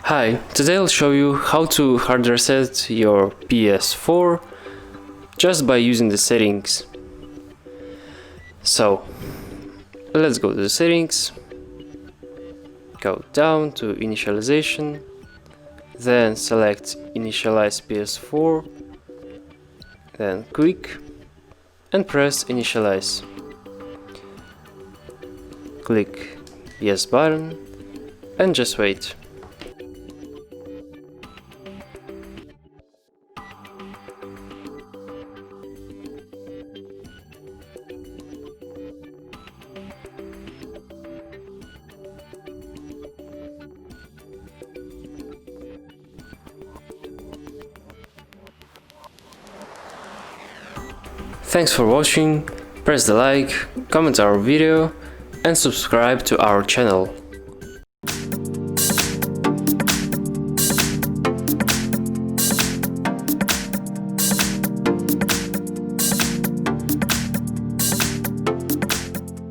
Hi, today I'll show you how to hard reset your PS4 just by using the settings. So, let's go to the settings, go down to initialization, then select initialize PS4, then click and press initialize. Click yes button and just wait. Thanks for watching, press the like, comment our video and subscribe to our channel.